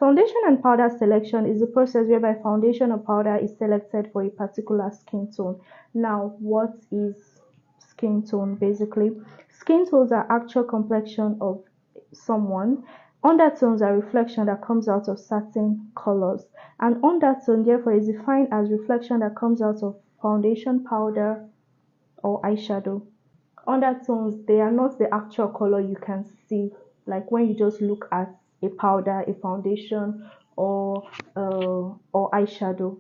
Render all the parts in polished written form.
Foundation and powder selection is a process whereby foundation or powder is selected for a particular skin tone. Now, what is skin tone basically? Skin tones are actual complexion of someone. Undertones are reflection that comes out of certain colors. And undertone, therefore, is defined as reflection that comes out of foundation, powder, or eyeshadow. Undertones, they are not the actual color you can see, like when you just look at a powder, a foundation, or eyeshadow.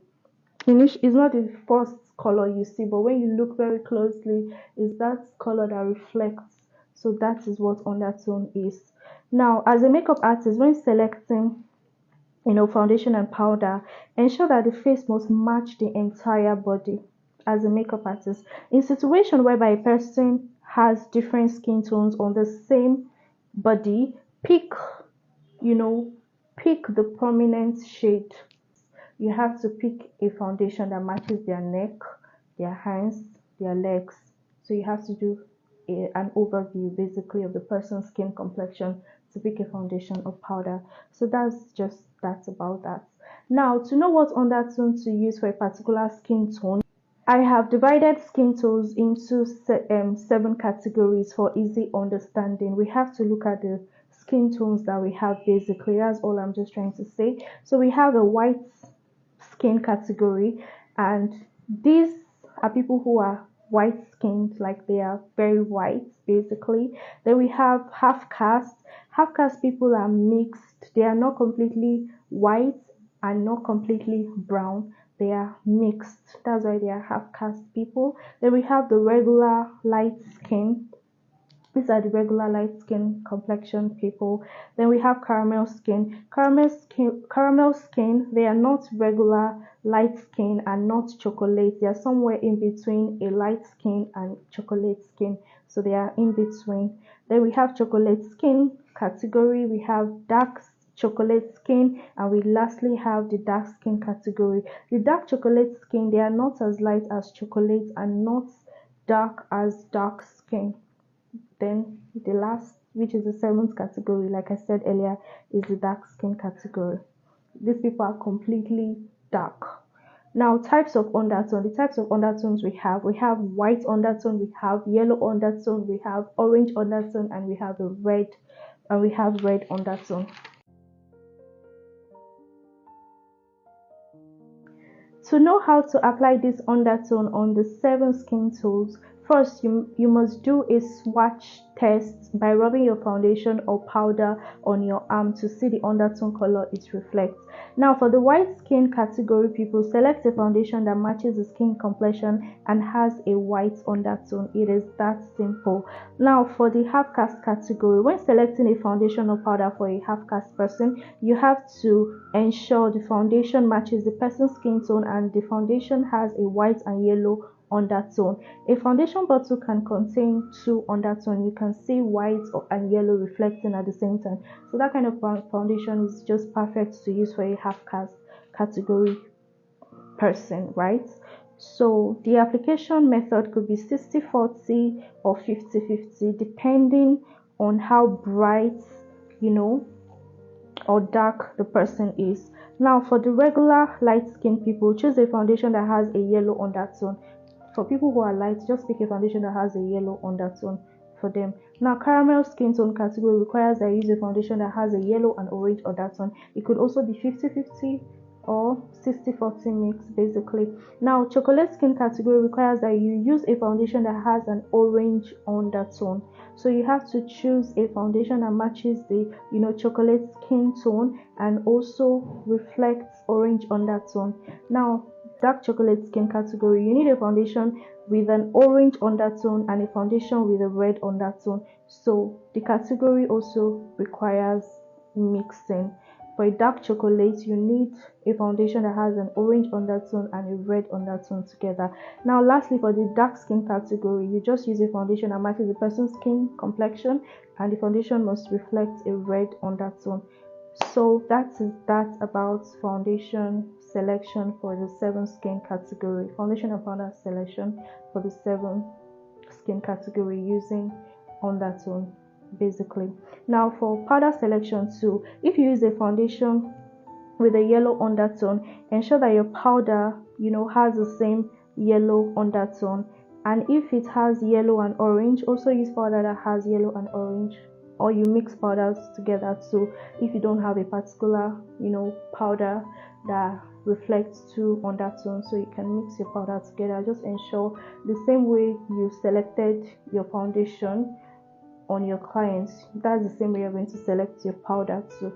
Finish is not the first color you see, but when you look very closely, is that color that reflects. So that is what undertone is. Now, as a makeup artist, when selecting foundation and powder, ensure that the face must match the entire body. As a makeup artist, in situation whereby a person has different skin tones on the same body, pick you know pick the prominent shade. You have to pick a foundation that matches their neck, their hands, their legs. So you have to do an overview basically of the person's skin complexion to pick a foundation or powder. So that's about that. Now, to know what undertone to use for a particular skin tone, I have divided skin tones into 7 categories for easy understanding. We have to look at the skin tones that we have basically. That's all I'm just trying to say. So we have a white skin category, and these are people who are white skinned, like they are very white basically. Then we have half caste. Half caste people are mixed, they are not completely white and not completely brown, they are mixed. That's why they are half caste people. Then we have the regular light skin. These are the regular light skin complexion people. Then we have caramel skin. Caramel skin, they are not regular light skin and not chocolate. They are somewhere in between a light skin and chocolate skin. So they are in between. Then we have chocolate skin category. We have dark chocolate skin, and we lastly have the dark skin category. The dark chocolate skin, they are not as light as chocolate and not dark as dark skin. Then the last, which is the 7th category, like I said earlier, is the dark skin category. These people are completely dark. Now, types of undertone. The types of undertones we have white undertone, we have yellow undertone, we have orange undertone, and we have red undertone. To know how to apply this undertone on the 7 skin tones, first you must do a swatch test by rubbing your foundation or powder on your arm to see the undertone color it reflects. Now, for the white skin category people, select a foundation that matches the skin complexion and has a white undertone. It is that simple. Now, for the half caste category, when selecting a foundation or powder for a half caste person, you have to ensure the foundation matches the person's skin tone and the foundation has a white and yellow undertone. A foundation bottle can contain 2 undertones. You can see white and yellow reflecting at the same time. So that kind of foundation is just perfect to use for a half caste category person, right? So the application method could be 60-40 or 50-50 depending on how bright, or dark the person is. Now, for the regular light skin people, choose a foundation that has a yellow undertone. For people who are light, just pick a foundation that has a yellow undertone for them. Now, caramel skin tone category requires that you use a foundation that has a yellow and orange undertone. It could also be 50-50 or 60-40 mix basically. Now, chocolate skin category requires that you use a foundation that has an orange undertone. So you have to choose a foundation that matches the chocolate skin tone and also reflects orange undertone. Now, dark chocolate skin category, you need a foundation with an orange undertone and a foundation with a red undertone. So the category also requires mixing. For a dark chocolate, you need a foundation that has an orange undertone and a red undertone together. Now, lastly, for the dark skin category, you just use a foundation that matches the person's skin complexion, and the foundation must reflect a red undertone. So that is that about foundation selection for the 7 skin category. Foundation and powder selection for the 7 skin category using undertone basically. Now, for powder selection too, if you use a foundation with a yellow undertone, ensure that your powder, has the same yellow undertone. And if it has yellow and orange, also use powder that has yellow and orange, or you mix powders together too. If you don't have a particular, powder that reflects two undertones, so you can mix your powder together. Just ensure the same way you selected your foundation on your clients, that's the same way you're going to select your powder too.